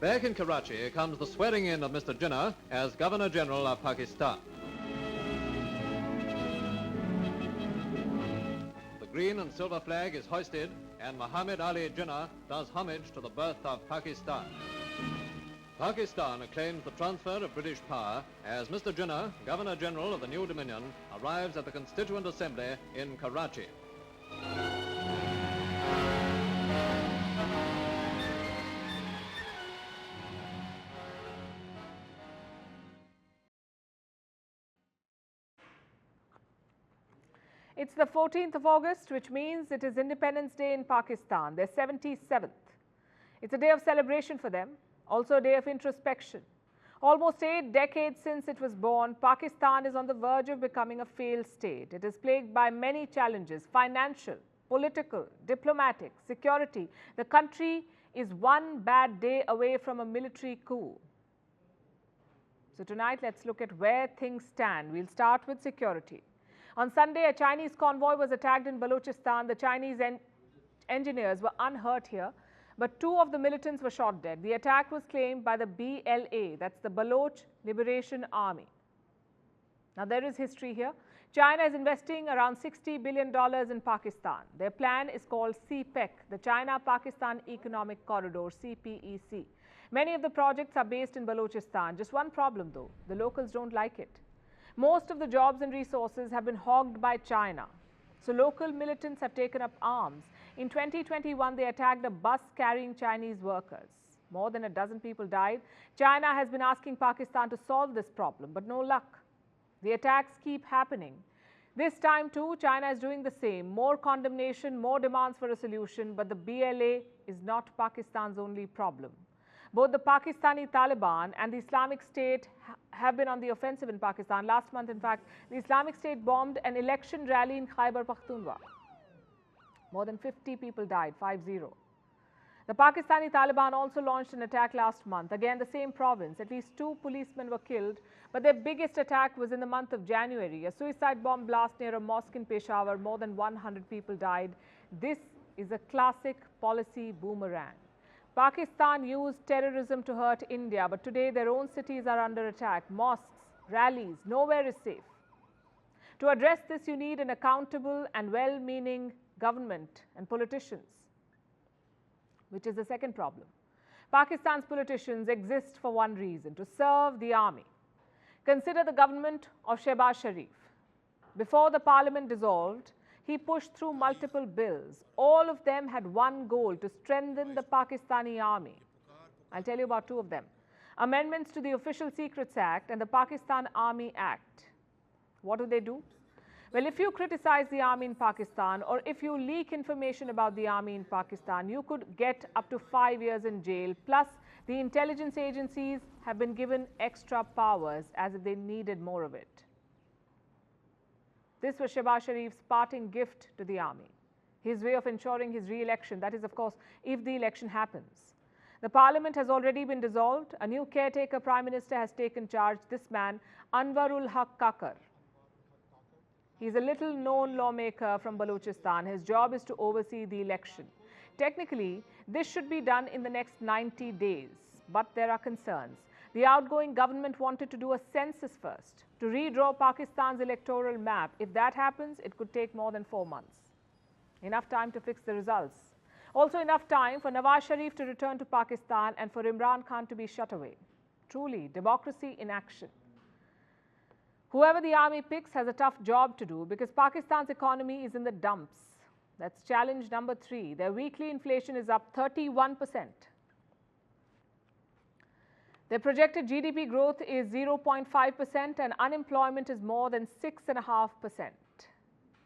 Back in Karachi comes the swearing in of Mr. Jinnah as Governor-General of Pakistan. The green and silver flag is hoisted and Muhammad Ali Jinnah does homage to the birth of Pakistan. Pakistan acclaims the transfer of British power as Mr. Jinnah, Governor-General of the new Dominion, arrives at the Constituent Assembly in Karachi. It's the 14th of August, which means it is Independence Day in Pakistan, their 77th. It's a day of celebration for them, also a day of introspection. Almost 8 decades since it was born, Pakistan is on the verge of becoming a failed state. It is plagued by many challenges: financial, political, diplomatic, security. The country is one bad day away from a military coup. So tonight, let's look at where things stand. We'll start with security. On Sunday, a Chinese convoy was attacked in Balochistan. The Chinese engineers were unhurt here, but 2 of the militants were shot dead. The attack was claimed by the BLA, that's the Baloch Liberation Army. Now, there is history here. China is investing around $60 billion in Pakistan. Their plan is called CPEC, the China-Pakistan Economic Corridor, CPEC. Many of the projects are based in Balochistan. Just one problem, though: the locals don't like it. Most of the jobs and resources have been hogged by China. So local militants have taken up arms. In 2021, they attacked a bus carrying Chinese workers. More than a dozen people died. China has been asking Pakistan to solve this problem, but no luck. The attacks keep happening. This time too, China is doing the same. More condemnation, more demands for a solution, but the BLA is not Pakistan's only problem. Both the Pakistani Taliban and the Islamic State have been on the offensive in Pakistan. Last month, in fact, the Islamic State bombed an election rally in Khyber Pakhtunkhwa. More than 50 people died, 50. The Pakistani Taliban also launched an attack last month. Again, the same province. At least 2 policemen were killed, but their biggest attack was in the month of January. A suicide bomb blast near a mosque in Peshawar. More than 100 people died. This is a classic policy boomerang. Pakistan used terrorism to hurt India, but today their own cities are under attack. Mosques, rallies, nowhere is safe. To address this, you need an accountable and well-meaning government and politicians, which is the second problem. Pakistan's politicians exist for one reason: to serve the army. Consider the government of Shehbaz Sharif. Before the parliament dissolved, he pushed through multiple bills. All of them had one goal: to strengthen the Pakistani army. I'll tell you about 2 of them: amendments to the Official Secrets Act and the Pakistan Army Act. What do? Well, if you criticize the army in Pakistan, or if you leak information about the army in Pakistan, you could get up to 5 years in jail. Plus, the intelligence agencies have been given extra powers as if they needed more of it. This was Shehbaz Sharif's parting gift to the army, his way of ensuring his re-election. That is, of course, if the election happens. The parliament has already been dissolved. A new caretaker prime minister has taken charge. This man, Anwarul Haq Kakar. He's a little-known lawmaker from Balochistan. His job is to oversee the election. Technically, this should be done in the next 90 days, but there are concerns. The outgoing government wanted to do a census first, to redraw Pakistan's electoral map. If that happens, it could take more than 4 months. Enough time to fix the results. Also enough time for Nawaz Sharif to return to Pakistan and for Imran Khan to be shut away. Truly, democracy in action. Whoever the army picks has a tough job to do because Pakistan's economy is in the dumps. That's challenge number 3. Their weekly inflation is up 31%. Their projected GDP growth is 0.5% and unemployment is more than 6.5%.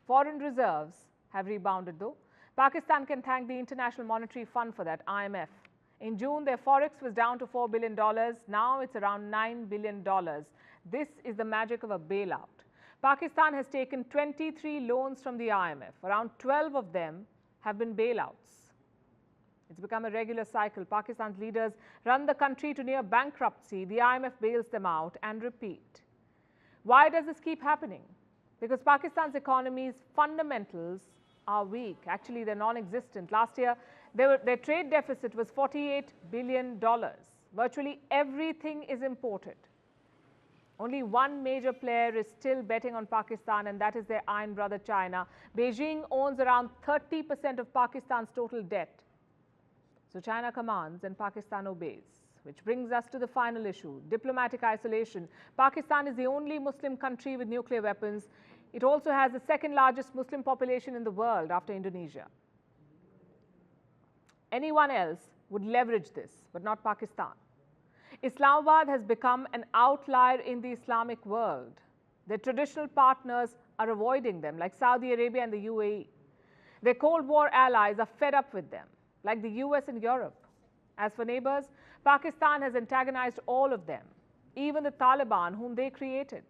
Foreign reserves have rebounded though. Pakistan can thank the International Monetary Fund for that, IMF. In June, their forex was down to $4 billion. Now it's around $9 billion. This is the magic of a bailout. Pakistan has taken 23 loans from the IMF. Around 12 of them have been bailouts. It's become a regular cycle. Pakistan's leaders run the country to near bankruptcy. The IMF bails them out and repeat. Why does this keep happening? Because Pakistan's economy's fundamentals are weak. Actually, they're non-existent. Last year, their trade deficit was $48 billion. Virtually everything is imported. Only one major player is still betting on Pakistan, and that is their iron brother China. Beijing owns around 30% of Pakistan's total debt. So China commands and Pakistan obeys. Which brings us to the final issue, diplomatic isolation. Pakistan is the only Muslim country with nuclear weapons. It also has the second largest Muslim population in the world after Indonesia. Anyone else would leverage this, but not Pakistan. Islamabad has become an outlier in the Islamic world. Their traditional partners are avoiding them, like Saudi Arabia and the UAE. Their Cold War allies are fed up with them, like the US and Europe. As for neighbors, Pakistan has antagonized all of them, even the Taliban, whom they created.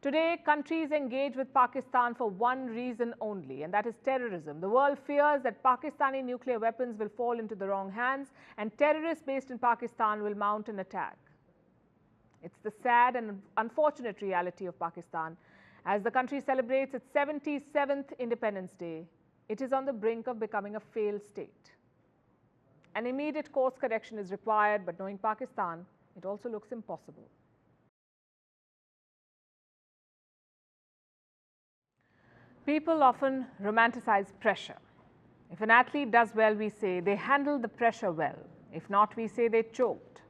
Today, countries engage with Pakistan for one reason only, and that is terrorism. The world fears that Pakistani nuclear weapons will fall into the wrong hands, and terrorists based in Pakistan will mount an attack. It's the sad and unfortunate reality of Pakistan. As the country celebrates its 77th Independence Day, it is on the brink of becoming a failed state. An immediate course correction is required, but knowing Pakistan, it also looks impossible. People often romanticize pressure. If an athlete does well, we say they handled the pressure well. If not, we say they choked.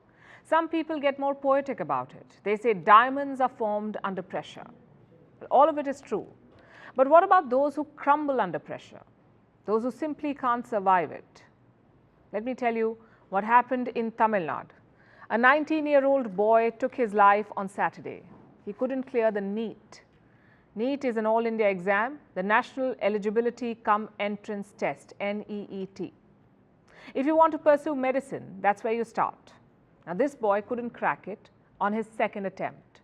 Some people get more poetic about it. They say diamonds are formed under pressure. Well, all of it is true. But what about those who crumble under pressure? Those who simply can't survive it? Let me tell you what happened in Tamil Nadu. A 19-year-old boy took his life on Saturday. He couldn't clear the NEET. NEET is an all-India exam, the National Eligibility Cum Entrance Test, NEET. If you want to pursue medicine, that's where you start. Now, this boy couldn't crack it on his second attempt.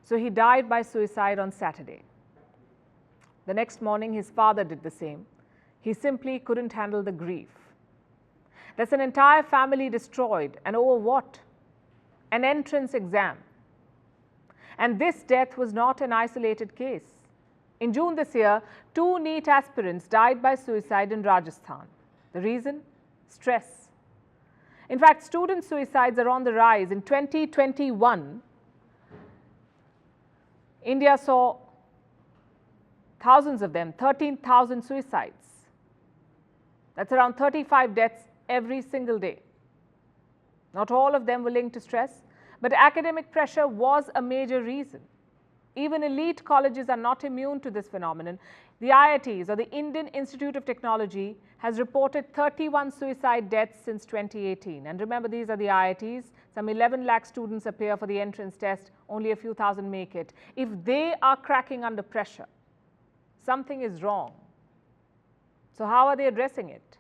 So he died by suicide on Saturday. The next morning, his father did the same. He simply couldn't handle the grief. That's an entire family destroyed, and over what? An entrance exam. And this death was not an isolated case. In June this year, 2 NEET aspirants died by suicide in Rajasthan. The reason? Stress. In fact, student suicides are on the rise. In 2021, India saw thousands of them, 13,000 suicides. That's around 35 deaths every single day. Not all of them were linked to stress, but academic pressure was a major reason. Even elite colleges are not immune to this phenomenon. The IITs, or the Indian Institute of Technology, has reported 31 suicide deaths since 2018. And remember, these are the IITs. Some 11 lakh students appear for the entrance test, only a few thousand make it. If they are cracking under pressure, something is wrong. So how are they addressing it?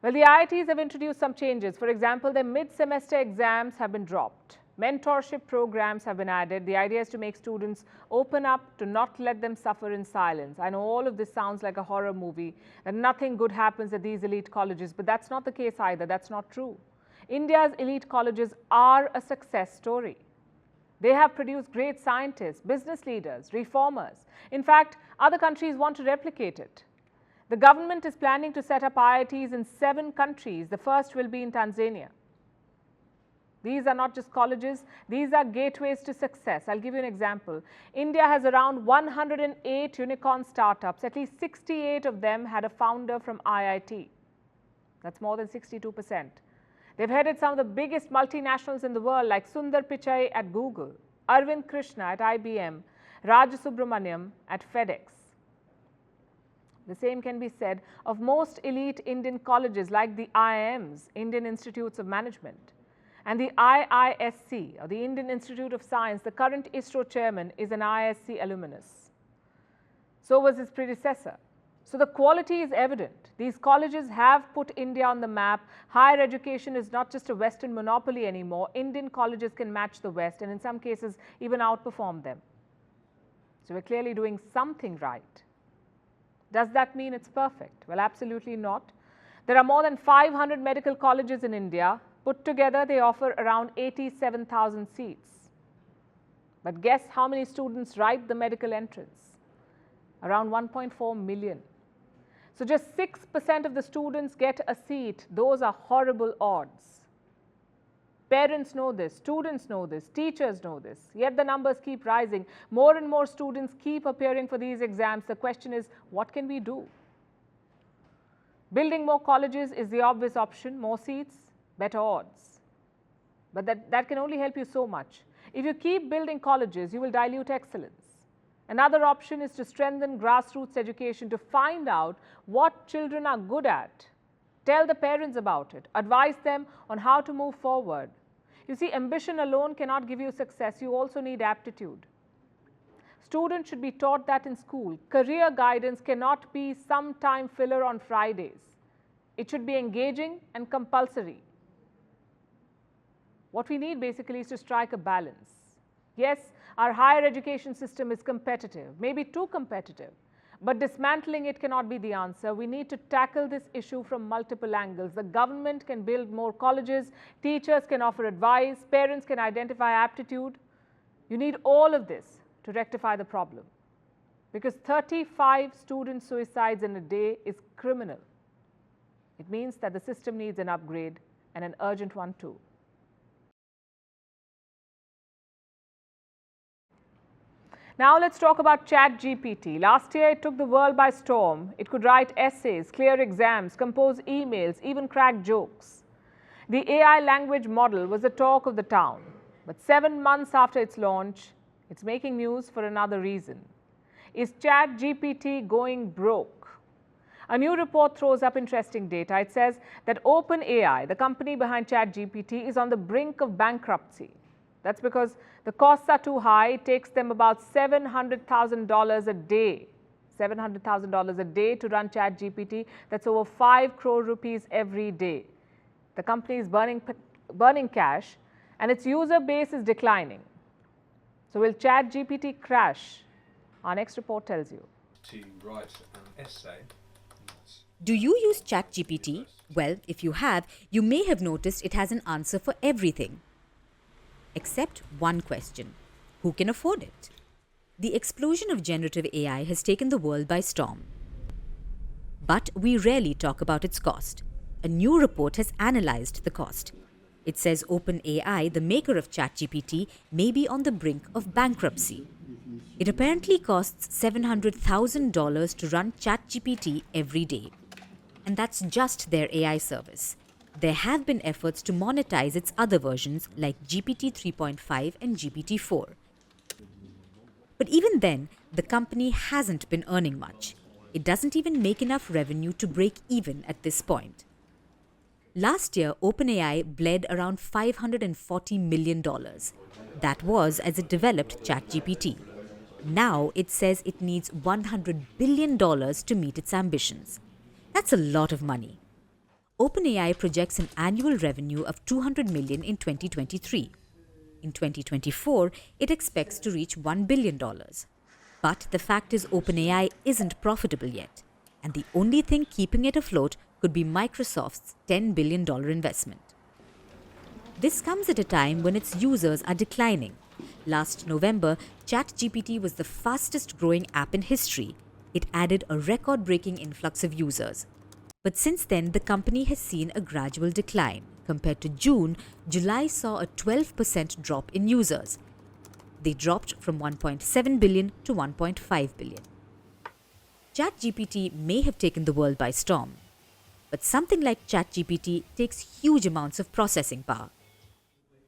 Well, the IITs have introduced some changes. For example, their mid-semester exams have been dropped. Mentorship programs have been added. The idea is to make students open up, to not let them suffer in silence. I know all of this sounds like a horror movie, and nothing good happens at these elite colleges, but that's not the case either. That's not true. India's elite colleges are a success story. They have produced great scientists, business leaders, reformers. In fact, other countries want to replicate it. The government is planning to set up IITs in 7 countries. The first will be in Tanzania. These are not just colleges, these are gateways to success. I'll give you an example. India has around 108 unicorn startups. At least 68 of them had a founder from IIT. That's more than 62%. They've headed some of the biggest multinationals in the world, like Sundar Pichai at Google, Arvind Krishna at IBM, Raj Subramaniam at FedEx. The same can be said of most elite Indian colleges like the IIMs, Indian Institutes of Management, and the IISc, or the Indian Institute of Science. The current ISRO chairman is an IISc alumnus. So was his predecessor. So the quality is evident. These colleges have put India on the map. Higher education is not just a Western monopoly anymore. Indian colleges can match the West and in some cases even outperform them. So we're clearly doing something right. Does that mean it's perfect? Well, absolutely not. There are more than 500 medical colleges in India. Put together, they offer around 87,000 seats. But guess how many students write the medical entrance? Around 1.4 million. So just 6% of the students get a seat. Those are horrible odds. Parents know this, students know this, teachers know this, yet the numbers keep rising. More and more students keep appearing for these exams. The question is, what can we do? Building more colleges is the obvious option. More seats, better odds. But that can only help you so much. If you keep building colleges, you will dilute excellence. Another option is to strengthen grassroots education, to find out what children are good at. Tell the parents about it. Advise them on how to move forward. You see, ambition alone cannot give you success. You also need aptitude. Students should be taught that in school. Career guidance cannot be some time filler on Fridays. It should be engaging and compulsory. What we need basically is to strike a balance. Yes, our higher education system is competitive, maybe too competitive, but dismantling it cannot be the answer. We need to tackle this issue from multiple angles. The government can build more colleges, teachers can offer advice, parents can identify aptitude. You need all of this to rectify the problem, because 35 student suicides in a day is criminal. It means that the system needs an upgrade, and an urgent one too. Now let's talk about ChatGPT. Last year it took the world by storm. It could write essays, clear exams, compose emails, even crack jokes. The AI language model was the talk of the town. But 7 months after its launch, it's making news for another reason. Is ChatGPT going broke? A new report throws up interesting data. It says that OpenAI, the company behind ChatGPT, is on the brink of bankruptcy. That's because the costs are too high. It takes them about $700,000 a day. $700,000 a day to run ChatGPT. That's over 5 crore rupees every day. The company is burning cash, and its user base is declining. So will ChatGPT crash? Our next report tells you. To write an essay. Do you use ChatGPT? Well, if you have, you may have noticed it has an answer for everything. Except one question: who can afford it? The explosion of generative AI has taken the world by storm. But we rarely talk about its cost. A new report has analyzed the cost. It says OpenAI, the maker of ChatGPT, may be on the brink of bankruptcy. It apparently costs $700,000 to run ChatGPT every day. And that's just their AI service. There have been efforts to monetize its other versions like GPT 3.5 and GPT 4. But even then, the company hasn't been earning much. It doesn't even make enough revenue to break even at this point. Last year, OpenAI bled around $540 million. That was as it developed ChatGPT. Now it says it needs $100 billion to meet its ambitions. That's a lot of money. OpenAI projects an annual revenue of $200 million in 2023. In 2024, it expects to reach $1 billion. But the fact is OpenAI isn't profitable yet, and the only thing keeping it afloat could be Microsoft's $10 billion investment. This comes at a time when its users are declining. Last November, ChatGPT was the fastest growing app in history. It added a record-breaking influx of users. But since then, the company has seen a gradual decline. Compared to June, July saw a 12% drop in users. They dropped from 1.7 billion to 1.5 billion. ChatGPT may have taken the world by storm, but something like ChatGPT takes huge amounts of processing power.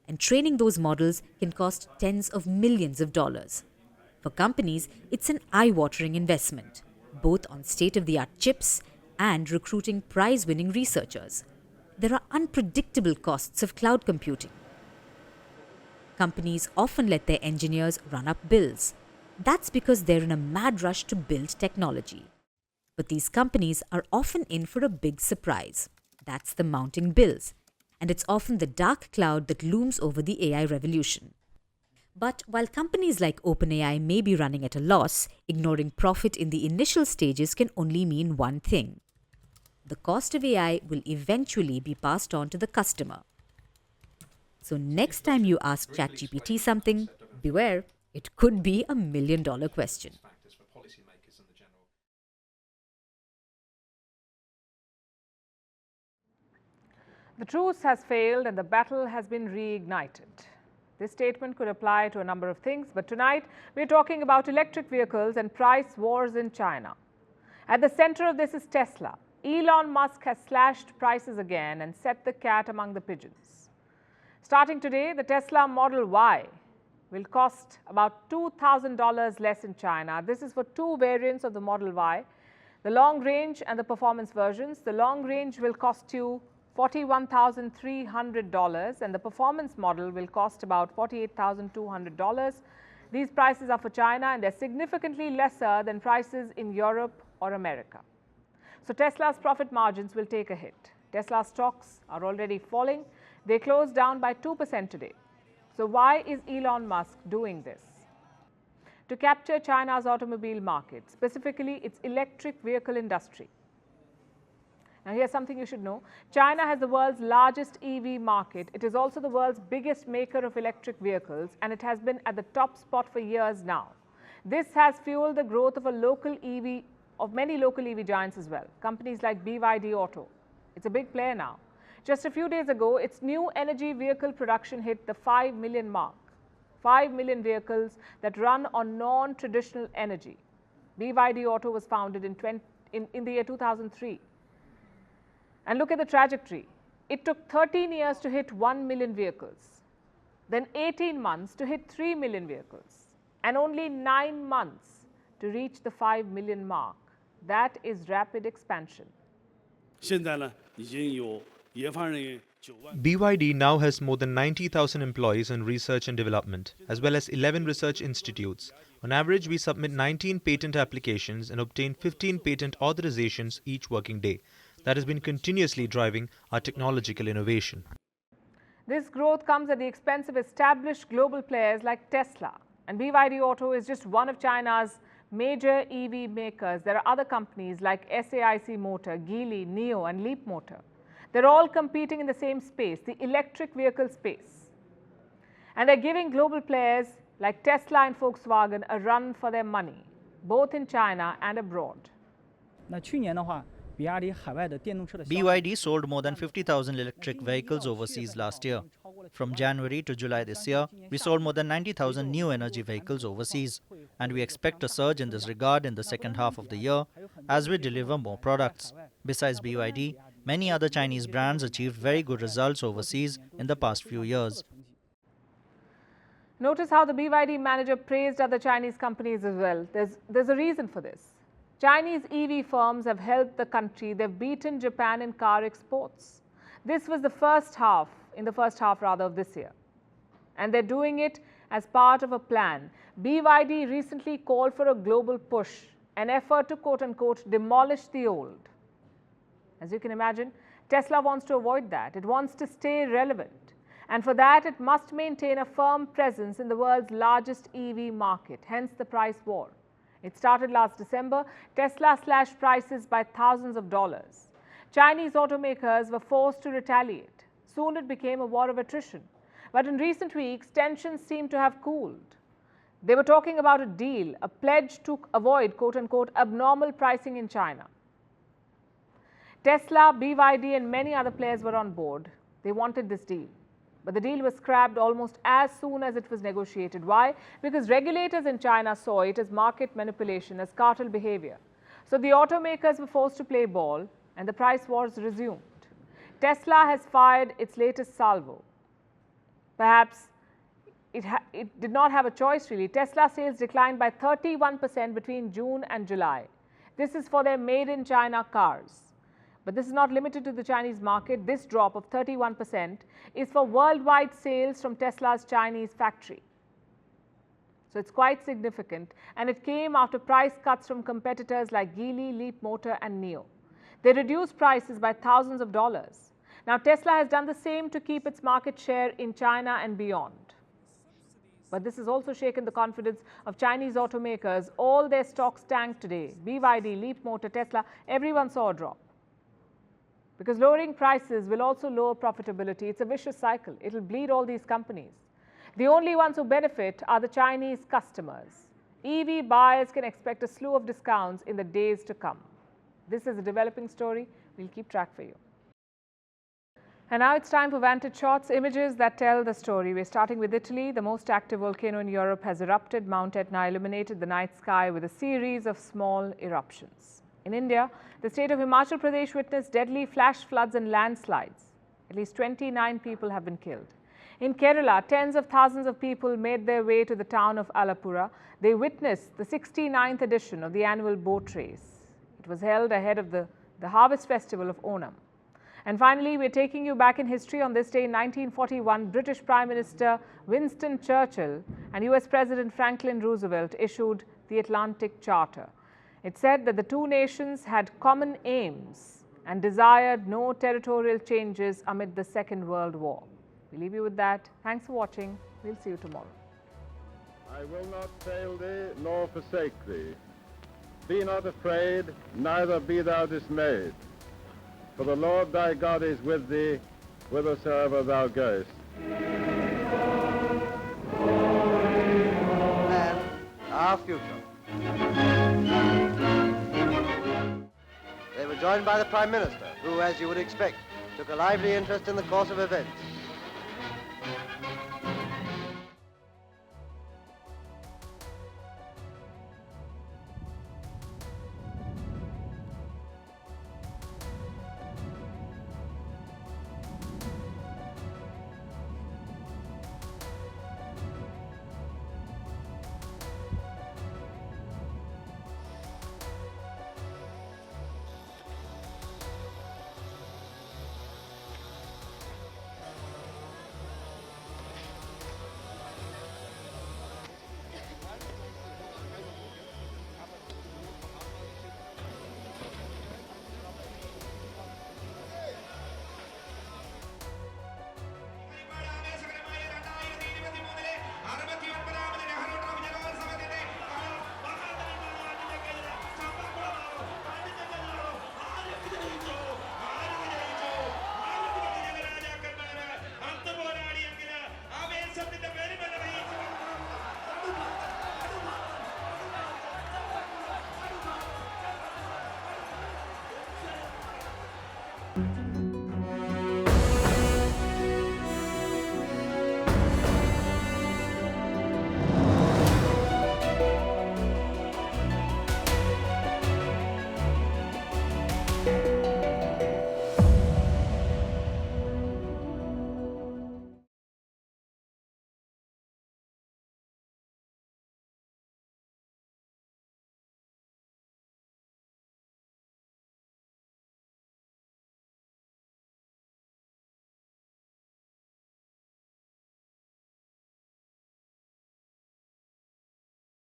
And training those models can cost tens of millions of dollars. For companies, it's an eye-watering investment, both on state-of-the-art chips and recruiting prize-winning researchers. There are unpredictable costs of cloud computing. Companies often let their engineers run up bills. That's because they're in a mad rush to build technology. But these companies are often in for a big surprise. That's the mounting bills. And it's often the dark cloud that looms over the AI revolution. But while companies like OpenAI may be running at a loss, ignoring profit in the initial stages can only mean one thing. The cost of AI will eventually be passed on to the customer. So next time you ask ChatGPT something, beware, it could be $1 million question. The truce has failed and the battle has been reignited. This statement could apply to a number of things, but tonight we're talking about electric vehicles and price wars in China. At the center of this is Tesla. Elon Musk has slashed prices again and set the cat among the pigeons. Starting today, the Tesla Model Y will cost about $2,000 less in China. This is for two variants of the Model Y, the long range and the performance versions. The long range will cost you $41,300 and the performance model will cost about $48,200. These prices are for China and they're significantly lesser than prices in Europe or America. So Tesla's profit margins will take a hit. Tesla stocks are already falling. They closed down by 2% today. So why is Elon Musk doing this? To capture China's automobile market, specifically its electric vehicle industry. Now here's something you should know. China has the world's largest EV market. It is also the world's biggest maker of electric vehicles and it has been at the top spot for years now. This has fueled the growth of many local EV giants as well. Companies like BYD Auto. It's a big player now. Just a few days ago, its new energy vehicle production hit the 5 million mark. 5 million vehicles that run on non-traditional energy. BYD Auto was founded in the year 2003. And look at the trajectory. It took 13 years to hit 1 million vehicles, then 18 months to hit 3 million vehicles, and only 9 months to reach the 5 million mark. That is rapid expansion. BYD now has more than 90,000 employees in research and development, as well as 11 research institutes. On average, we submit 19 patent applications and obtain 15 patent authorizations each working day. That has been continuously driving our technological innovation. This growth comes at the expense of established global players like Tesla. And BYD Auto is just one of China's major EV makers. There are other companies like SAIC Motor, Geely, NIO and Leap Motor. They're all competing in the same space, the electric vehicle space. And they're giving global players like Tesla and Volkswagen a run for their money, both in China and abroad. BYD sold more than 50,000 electric vehicles overseas last year. From January to July this year, we sold more than 90,000 new energy vehicles overseas, and we expect a surge in this regard in the second half of the year as we deliver more products. Besides BYD, many other Chinese brands achieved very good results overseas in the past few years. Notice how the BYD manager praised other Chinese companies as well. There's a reason for this. Chinese EV firms have helped the country. They've beaten Japan in car exports. This was in the first half of this year. And they're doing it as part of a plan. BYD recently called for a global push, an effort to quote-unquote demolish the old. As you can imagine, Tesla wants to avoid that. It wants to stay relevant. And for that, it must maintain a firm presence in the world's largest EV market, hence the price war. It started last December. Tesla slashed prices by thousands of dollars. Chinese automakers were forced to retaliate. Soon it became a war of attrition. But in recent weeks, tensions seem to have cooled. They were talking about a deal, a pledge to avoid quote-unquote abnormal pricing in China. Tesla, BYD and many other players were on board. They wanted this deal. But the deal was scrapped almost as soon as it was negotiated. Why? Because regulators in China saw it as market manipulation, as cartel behavior. So the automakers were forced to play ball and the price wars resumed. Tesla has fired its latest salvo. Perhaps it did not have a choice really. Tesla sales declined by 31% between June and July. This is for their made-in-China cars. But this is not limited to the Chinese market. This drop of 31% is for worldwide sales from Tesla's Chinese factory. So it's quite significant, and it came after price cuts from competitors like Geely, Leap Motor and NIO. They reduced prices by thousands of dollars. Now Tesla has done the same to keep its market share in China and beyond. But this has also shaken the confidence of Chinese automakers. All their stocks tanked today. BYD, Leap Motor, Tesla, everyone saw a drop. Because lowering prices will also lower profitability. It's a vicious cycle. It will bleed all these companies. The only ones who benefit are the Chinese customers. EV buyers can expect a slew of discounts in the days to come. This is a developing story. We'll keep track for you. And now it's time for Vantage Shots, images that tell the story. We're starting with Italy. The most active volcano in Europe has erupted. Mount Etna illuminated the night sky with a series of small eruptions. In India, the state of Himachal Pradesh witnessed deadly flash floods and landslides. At least 29 people have been killed. In Kerala, tens of thousands of people made their way to the town of Alappuzha. They witnessed the 69th edition of the annual boat race. It was held ahead of the harvest festival of Onam. And finally, we're taking you back in history. On this day in 1941, British Prime Minister Winston Churchill and US President Franklin Roosevelt issued the Atlantic Charter. It said that the two nations had common aims and desired no territorial changes amid the Second World War. We leave you with that. Thanks for watching. We'll see you tomorrow. I will not fail thee nor forsake thee. Be not afraid, neither be thou dismayed. For the Lord thy God is with thee, whithersoever thou goest. And our future. They were joined by the Prime Minister, who, as you would expect, took a lively interest in the course of events.